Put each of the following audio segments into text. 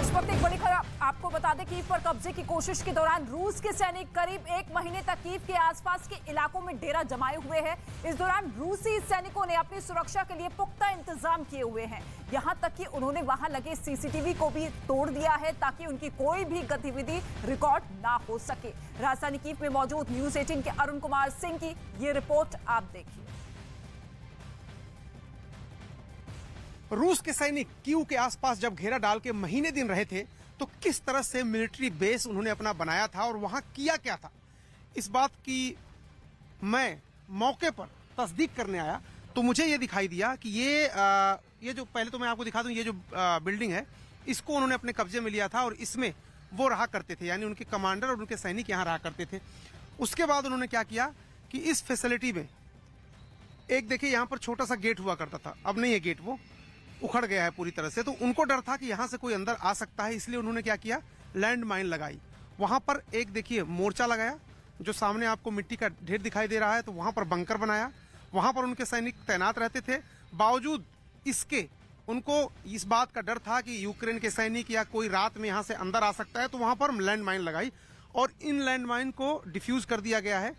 इस वक्त एक बड़ी खबर आपको बता दें, कीव पर कब्जे की कोशिश के दौरान रूस के सैनिक करीब एक महीने तक कीव के आसपास के इलाकों में डेरा जमाए हुए हैं। इस दौरान रूसी सैनिकों ने अपनी सुरक्षा के लिए पुख्ता इंतजाम किए हुए हैं। यहां तक कि उन्होंने वहां लगे सीसीटीवी को भी तोड़ दिया है ताकि उनकी कोई भी गतिविधि रिकॉर्ड ना हो सके। राजधानी कीव में मौजूद न्यूज 18 के अरुण कुमार सिंह की ये रिपोर्ट आप देखिए। रूस के सैनिक कीव के आसपास जब घेरा डाल के महीने दिन रहे थे तो किस तरह से मिलिट्री बेस उन्होंने अपना बनाया था और वहां किया क्या था, इस बात की मैं मौके पर तस्दीक करने आया तो मुझे ये दिखाई दिया कि ये जो पहले तो मैं आपको दिखा दूं, ये जो बिल्डिंग है इसको उन्होंने अपने कब्जे में लिया था और इसमें वो रहा करते थे, यानी उनके कमांडर और उनके सैनिक यहाँ रहा करते थे। उसके बाद उन्होंने क्या किया कि इस फैसिलिटी में एक देखिए यहाँ पर छोटा सा गेट हुआ करता था, अब नहीं है गेट, वो उखड़ गया है पूरी तरह से। तो उनको डर था कि यहाँ से कोई अंदर आ सकता है, इसलिए उन्होंने क्या किया, लैंड माइन लगाई। वहां पर एक देखिए मोर्चा लगाया, जो सामने आपको मिट्टी का ढेर दिखाई दे रहा है, तो वहां पर बंकर बनाया, वहां पर उनके सैनिक तैनात रहते थे। बावजूद इसके उनको इस बात का डर था कि यूक्रेन के सैनिक या कोई रात में यहाँ से अंदर आ सकता है, तो वहां पर लैंड माइन लगाई और इन लैंड माइन को डिफ्यूज कर दिया गया है।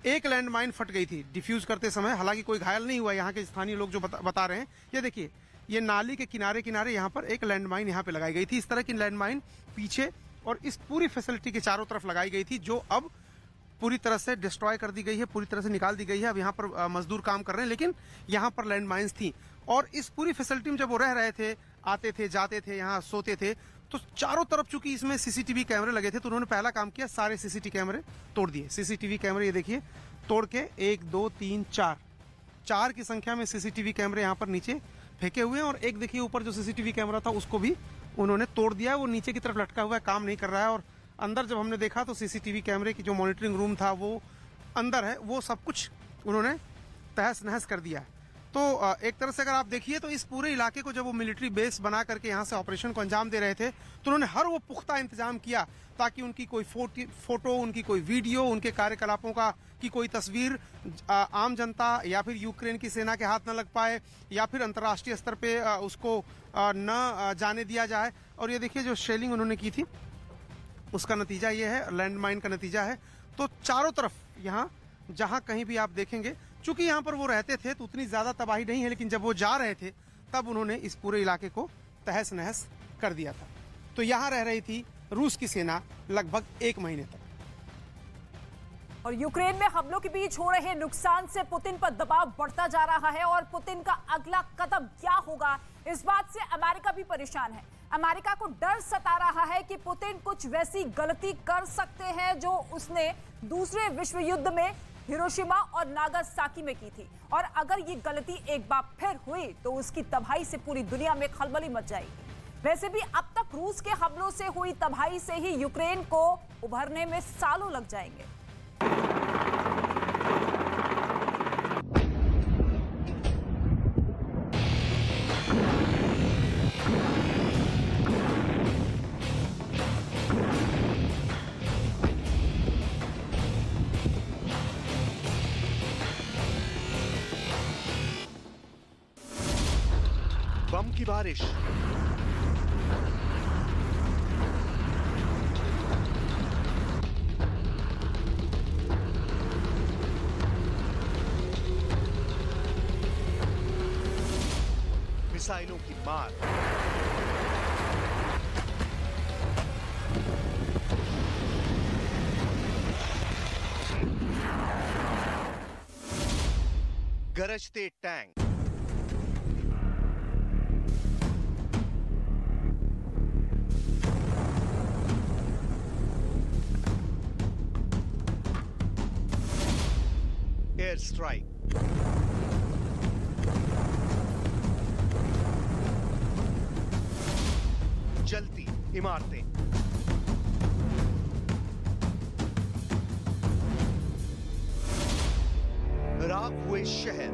एक लैंड माइन फट गई थी डिफ्यूज करते समय, हालांकि कोई घायल नहीं हुआ। यहाँ के स्थानीय लोग जो बता रहे हैं, ये देखिए ये नाली के किनारे किनारे यहाँ पर एक लैंडमाइन यहाँ पे लगाई गई थी। इस तरह की लैंडमाइन पीछे और इस पूरी फैसिलिटी के चारों तरफ लगाई गई थी, जो अब पूरी तरह से डिस्ट्रॉय कर दी गई है, पूरी तरह से निकाल दी गई है। अब यहाँ पर मजदूर काम कर रहे हैं, लेकिन यहाँ पर लैंडमाइंस थी। और इस पूरी फैसिलिटी में जब वो रह रहे थे, आते थे, जाते थे, यहाँ सोते थे, तो चारों तरफ चूंकि इसमें सीसीटीवी कैमरे लगे थे, तो उन्होंने पहला काम किया, सारे सीसीटीवी कैमरे तोड़ दिए। सीसीटीवी कैमरे ये देखिए तोड़ के 1 2 3 4 की संख्या में सीसीटीवी कैमरे यहाँ पर नीचे फेंके हुए हैं। और एक देखिए ऊपर जो सीसीटीवी कैमरा था उसको भी उन्होंने तोड़ दिया है, वो नीचे की तरफ लटका हुआ है, काम नहीं कर रहा है। और अंदर जब हमने देखा तो सीसीटीवी कैमरे की जो मॉनिटरिंग रूम था वो अंदर है, वो सब कुछ उन्होंने तहस नहस कर दिया है। तो एक तरह से अगर आप देखिए तो इस पूरे इलाके को जब वो मिलिट्री बेस बना करके यहाँ से ऑपरेशन को अंजाम दे रहे थे, तो उन्होंने हर वो पुख्ता इंतजाम किया ताकि उनकी कोई फोटो, उनकी कोई वीडियो, उनके कार्यकलापों का की कोई तस्वीर आम जनता या फिर यूक्रेन की सेना के हाथ न लग पाए, या फिर अंतर्राष्ट्रीय स्तर पे उसको न जाने दिया जाए। और ये देखिए जो शेलिंग उन्होंने की थी उसका नतीजा ये है, लैंडमाइन का नतीजा है। तो चारों तरफ यहाँ जहां कहीं भी आप देखेंगे, चूंकि यहाँ पर वो रहते थे तो उतनी ज्यादा तबाही नहीं है, लेकिन जब वो जा रहे थे तब उन्होंने इस पूरे इलाके को तहस नहस कर दिया था। तो यहाँ रह रही थी रूस की सेना लगभग 1 महीने तक। और यूक्रेन में हमलों के बीच हो रहे नुकसान से पुतिन पर दबाव बढ़ता जा रहा है और पुतिन का अगला कदम क्या होगा, इस बात से अमेरिका भी परेशान है। अमेरिका को डर सता रहा है कि पुतिन कुछ वैसी गलती कर सकते हैं जो उसने दूसरे विश्व युद्ध में हिरोशिमा और नागासाकी में की थी। और अगर ये गलती एक बार फिर हुई तो उसकी तबाही से पूरी दुनिया में खलबली मच जाएगी। वैसे भी अब तक रूस के हमलों से हुई तबाही से ही यूक्रेन को उभरने में सालों लग जाएंगे। बम की बारिश, मिसाइलों की मार, गरजते टैंक, एयर स्ट्राइक, जलती इमारतें, राख हुए शहर,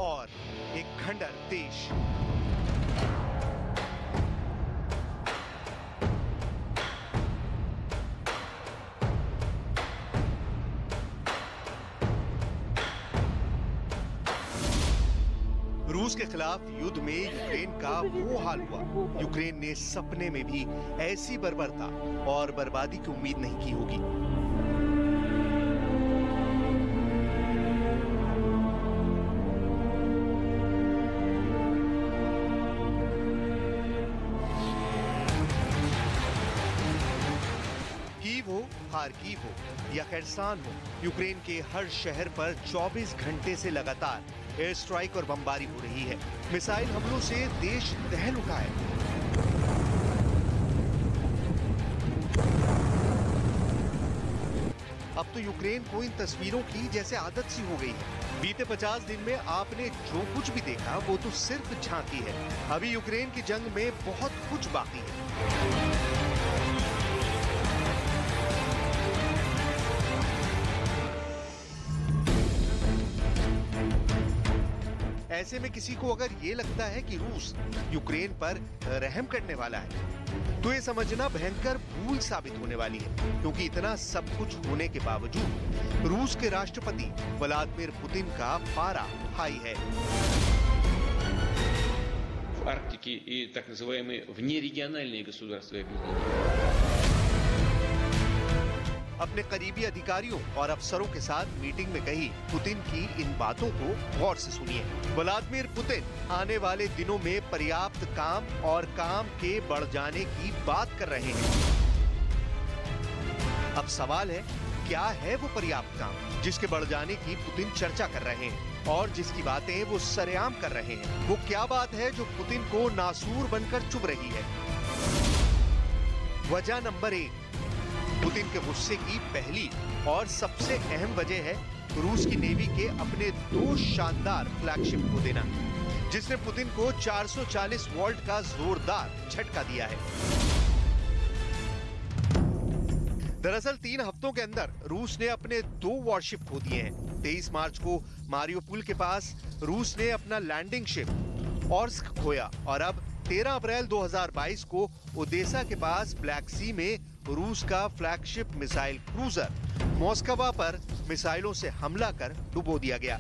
और एक खंडर देश। रूस के खिलाफ युद्ध में यूक्रेन का वो हाल हुआ, यूक्रेन ने सपने में भी ऐसी बर्बरता और बर्बादी की उम्मीद नहीं की होगी। खार्किव हो या खरसान हो, यूक्रेन के हर शहर पर 24 घंटे से लगातार एयर स्ट्राइक और बमबारी हो रही है। मिसाइल हमलों से देश दहल उठा है। अब तो यूक्रेन को इन तस्वीरों की जैसे आदत सी हो गई है। बीते 50 दिन में आपने जो कुछ भी देखा वो तो सिर्फ झांकी है। अभी यूक्रेन की जंग में बहुत कुछ बाकी है। ऐसे में किसी को अगर ये लगता है कि रूस यूक्रेन पर रहम करने वाला है, तो ये समझना भयंकर भूल साबित होने वाली है, क्योंकि इतना सब कुछ होने के बावजूद रूस के राष्ट्रपति व्लादिमीर पुतिन का पारा हाई है। В Арктике и так называемые внерегиональные государства. अपने करीबी अधिकारियों और अफसरों के साथ मीटिंग में कही पुतिन की इन बातों को गौर से सुनिए। व्लादिमीर पुतिन आने वाले दिनों में पर्याप्त काम और काम के बढ़ जाने की बात कर रहे हैं। अब सवाल है, क्या है वो पर्याप्त काम जिसके बढ़ जाने की पुतिन चर्चा कर रहे हैं और जिसकी बातें वो सरेआम कर रहे हैं? वो क्या बात है जो पुतिन को नासूर बनकर चुभ रही है? वजह नंबर 1, पुतिन के गुस्से की पहली और सबसे अहम वजह है रूस की नेवी के अपने 2 शानदार फ्लैगशिप को देना, जिसने पुतिन को 440 वोल्ट का जोरदार झटका दिया है। दरअसल 3 हफ्तों के अंदर रूस ने अपने 2 वॉरशिप खो दिए हैं। 23 मार्च को मारियोपुल के पास रूस ने अपना लैंडिंग शिप ऑर्स्क खोया और अब 13 अप्रैल 2022 को ओडेसा के पास ब्लैक सी में रूस का फ्लैगशिप मिसाइल क्रूजर मॉस्कवा पर मिसाइलों से हमला कर डुबो दिया गया।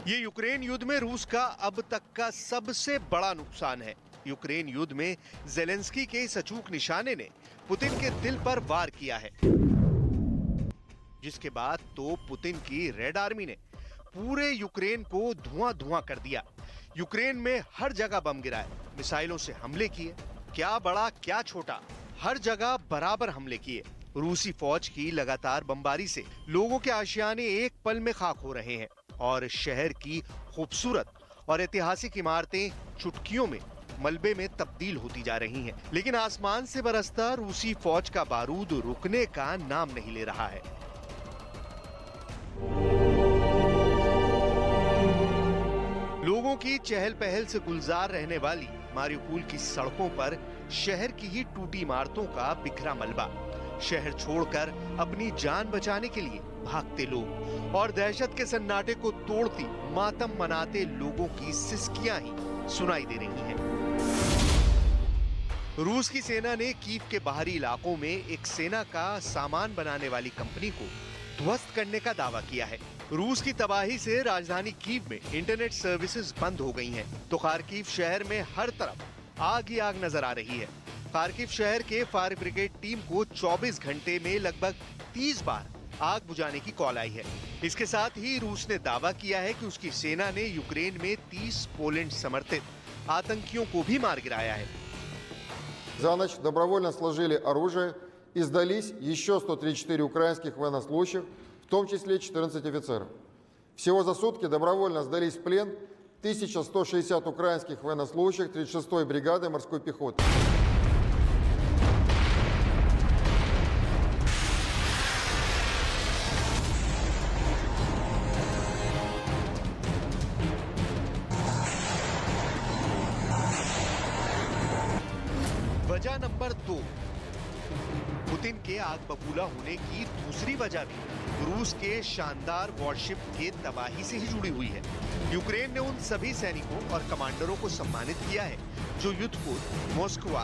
ये यूक्रेन युद्ध में रूस का अब तक का सबसे बड़ा नुकसान है। यूक्रेन युद्ध में ज़ेलेंस्की के इस अचूक निशाने ने पुतिन के दिल पर वार किया है, जिसके बाद तो पुतिन की रेड आर्मी ने पूरे यूक्रेन को धुआं-धुआं कर दिया। यूक्रेन में हर जगह बम गिराए, मिसाइलों से हमले किए, क्या बड़ा क्या छोटा, हर जगह बराबर हमले किए। रूसी फौज की लगातार बमबारी से लोगों के आशियाने एक पल में खाक हो रहे हैं और शहर की खूबसूरत और ऐतिहासिक इमारतें चुटकियों में मलबे में तब्दील होती जा रही हैं। लेकिन आसमान से बरसता रूसी फौज का बारूद रुकने का नाम नहीं ले रहा है। लोगों की चहल पहल से गुलजार रहने वाली मारियोपुल की सड़कों पर शहर की ही टूटी इमारतों का बिखरा मलबा, शहर छोड़कर अपनी जान बचाने के लिए भागते लोग और दहशत के सन्नाटे को तोड़ती मातम मनाते लोगों की सिसकियां ही सुनाई दे रही हैं। रूस की सेना ने कीव के बाहरी इलाकों में एक सेना का सामान बनाने वाली कंपनी को ध्वस्त करने का दावा किया है। रूस की तबाही से राजधानी कीव में इंटरनेट सर्विसेज बंद हो गई हैं, तो खार्किव शहर में हर तरफ आग ही आग नजर आ रही है। खार्किव शहर के फायर ब्रिगेड टीम को 24 घंटे में लगभग 30 बार आग बुझाने की कॉल आई है। इसके साथ ही रूस ने दावा किया है कि उसकी सेना ने यूक्रेन में 30 पोलैंड समर्थित आतंकियों को भी मार गिराया है। За ночь добровольно сложили оружие и сдались еще 134 украинских военнослужащих, в том числе 14 офицеров. Всего за сутки добровольно сдались в плен 1160 украинских военнослужащих 36-й бригады морской пехоты. वजह नंबर 2, पुतिन के आग बबूला होने की दूसरी वजह भी रूस के शानदार वॉरशिप के तबाही से ही जुड़ी हुई है। यूक्रेन ने उन सभी सैनिकों और कमांडरों को सम्मानित किया है जो युद्ध को मॉस्कवा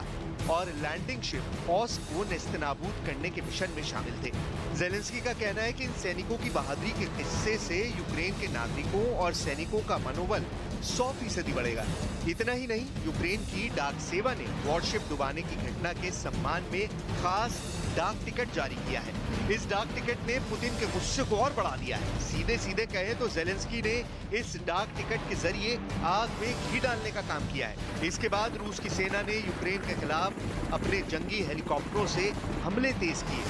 और लैंडिंग शिप ऑस को नेस्तनाबूद करने के मिशन में शामिल थे। जेलेंस्की का कहना है कि इन सैनिकों की बहादुरी के किस्से से यूक्रेन के नागरिकों और सैनिकों का मनोबल 100% बढ़ेगा। इतना ही नहीं, यूक्रेन की डाक सेवा ने वॉरशिप डुबाने की घटना के सम्मान में खास डाक टिकट जारी किया है। इस डाक टिकट ने पुतिन के गुस्से को और बढ़ा दिया है। सीधे सीधे कहे तो जेलेंस्की ने इस डाक टिकट के जरिए आग में घी डालने का काम किया है। इसके बाद रूस की सेना ने यूक्रेन के खिलाफ अपने जंगी हेलीकॉप्टरों से हमले तेज किए।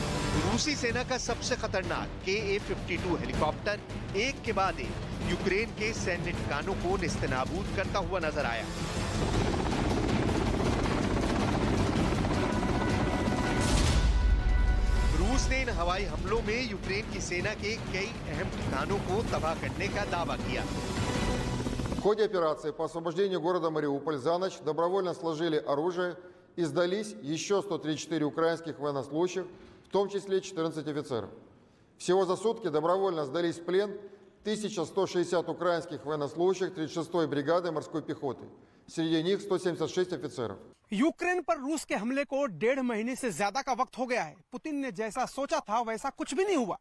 रूसी सेना का सबसे खतरनाक KA-52 हेलीकॉप्टर एक के बाद एक यूक्रेन के सैन्य ठिकानों को नेस्तनाबूद करता हुआ नजर आया। रूस ने इन हवाई हमलों में यूक्रेन की सेना के कई अहम ठिकानों को तबाह करने का दावा किया। В ходе операции по освобождению города Мариуполь за ночь добровольно сложили оружие и сдались еще 134 украинских военнослужащих, в том числе 14 офицеров. Всего за сутки добровольно сдались в плен 1160 украинских военнослужащих 36-й бригады морской пехоты. Среди них 176 офицеров. यूक्रेन पर रूस के हमले को 1.5 महीने से ज्यादा का वक्त हो गया है। पुतिन ने जैसा सोचा था वैसा कुछ भी नहीं हुआ।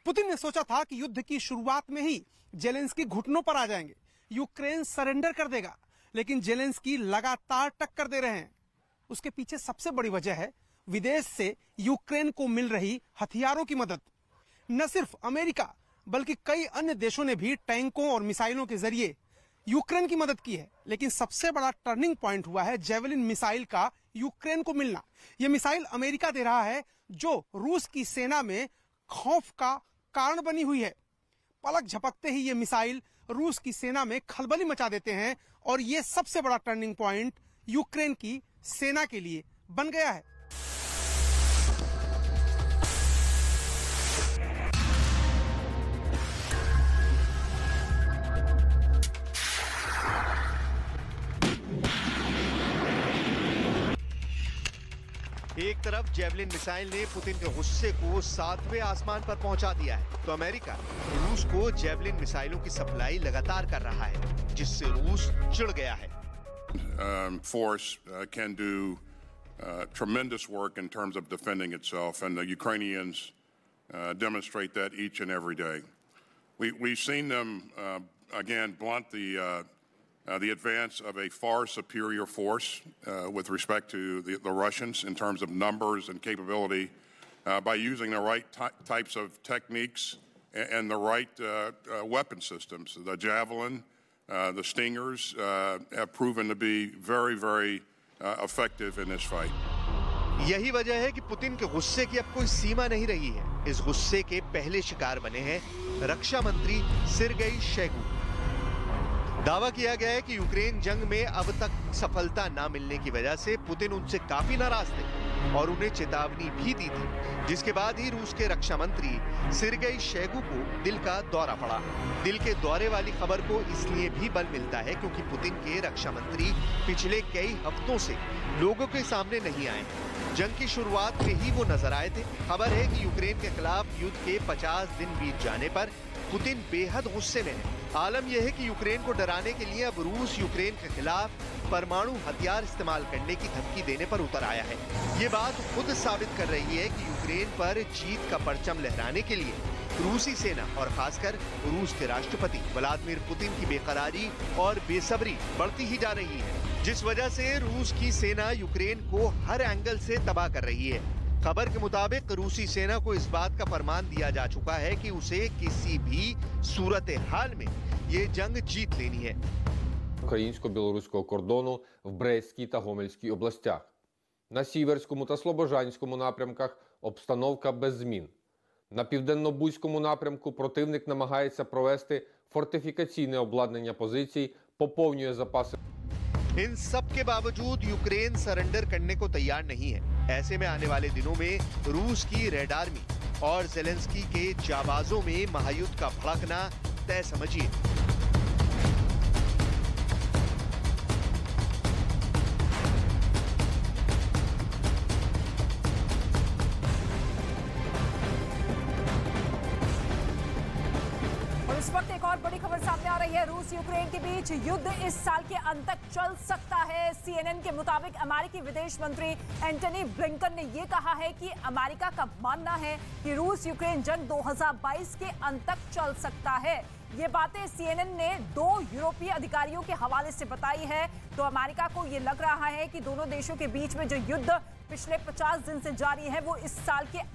पुतिन ने सोचा था कि युद्ध की शुरुआत में ही जेलेंस्की घुटनों पर आ जाएंगे, यूक्रेन सरेंडर कर देगा, लेकिन जेलेंस्की लगातार टक्कर दे रहे हैं। उसके पीछे सबसे बड़ी वजह है विदेश से यूक्रेन को मिल रही हथियारों की मदद। न सिर्फ अमेरिका बल्कि कई अन्य देशों ने भी टैंकों और मिसाइलों के जरिए यूक्रेन की मदद की है। लेकिन सबसे बड़ा टर्निंग पॉइंट हुआ है जेवलिन मिसाइल का यूक्रेन को मिलना। यह मिसाइल अमेरिका दे रहा है, जो रूस की सेना में खौफ का कारण बनी हुई है। पलक झपकते ही ये मिसाइल रूस की सेना में खलबली मचा देते हैं और ये सबसे बड़ा टर्निंग पॉइंट यूक्रेन की सेना के लिए बन गया है। एक तरफ जेवलिन मिसाइल ने पुतिन के गुस्से को 7वें आसमान पर पहुंचा दिया है, तो अमेरिका रूस को जेवलिन मिसाइलों की सप्लाई लगातार कर रहा है, जिससे रूस चिढ़ गया है। Force can do tremendous work in terms of defending itself, and the Ukrainians demonstrate that each and every day. We've seen them again blunt the advance of a far superior force with respect to the Russians in terms of numbers and capability by using the right types of techniques and the right weapon systems. The Javelin, the Stingers have proven to be very, very effective in this fight. यही वजह है कि Putin के गुस्से की अब कोई सीमा नहीं रही है। इस गुस्से के पहले शिकार बने हैं रक्षा मंत्री सेर्गेई शोइगु। दावा किया गया है कि यूक्रेन जंग में अब तक सफलता न मिलने की वजह से पुतिन उनसे काफी नाराज थे और उन्हें चेतावनी भी दी थी, जिसके बाद ही रूस के रक्षा मंत्री सेर्गेई शोइगु को दिल का दौरा पड़ा। दिल के दौरे वाली खबर को इसलिए भी बल मिलता है क्योंकि पुतिन के रक्षा मंत्री पिछले कई हफ्तों से लोगों के सामने नहीं आए। जंग की शुरुआत में ही वो नजर आए थे। खबर है कि यूक्रेन के खिलाफ युद्ध के 50 दिन बीत जाने पर पुतिन बेहद गुस्से में है। आलम यह है कि यूक्रेन को डराने के लिए अब रूस यूक्रेन के खिलाफ परमाणु हथियार इस्तेमाल करने की धमकी देने पर उतर आया है। ये बात खुद साबित कर रही है कि यूक्रेन पर जीत का परचम लहराने के लिए रूसी सेना और खासकर रूस के राष्ट्रपति व्लादिमीर पुतिन की बेकरारी और बेसब्री बढ़ती ही जा रही है, जिस वजह से रूस की सेना यूक्रेन को हर एंगल से तबाह कर रही है। खबर के मुताबिक रूसी सेना को इस बात का फरमान दिया जा चुका है कि उसे किसी भी सूरत हाल में ये जंग जीत लेनी है। Українсько-білоруського кордону в Брестській та Гомельській областях. На Сіверському та Слобожанському напрямках обстановка без змін. На Південно-Бузькому напрямку противник намагається провести фортифікаційне обладнання позицій, поповнює запаси. इन सब के बावजूद यूक्रेन सरेंडर करने को तैयार नहीं है। ऐसे में आने वाले दिनों में रूस की रेड आर्मी और जेलेंस्की के जाबाजों में महायुद्ध का भड़कना तय समझिए। और इस वक्त एक और बड़ी खबर सामने आ रही है रूस यूक्रेन के बीच युद्ध इस साल के अंत तक चल सकता है। CNN के मुताबिक अमेरिकी विदेश मंत्री एंटनी ब्लिंकन ने यह कहा है कि अमेरिका का मानना है कि रूस यूक्रेन जंग 2022 के अंत तक चल सकता है। ये बातें CNN ने 2 यूरोपीय अधिकारियों के हवाले से बताई है। तो अमेरिका को ये लग रहा है कि दोनों देशों के बीच में जो युद्ध पिछले 50 दिन से जारी है वो इस साल के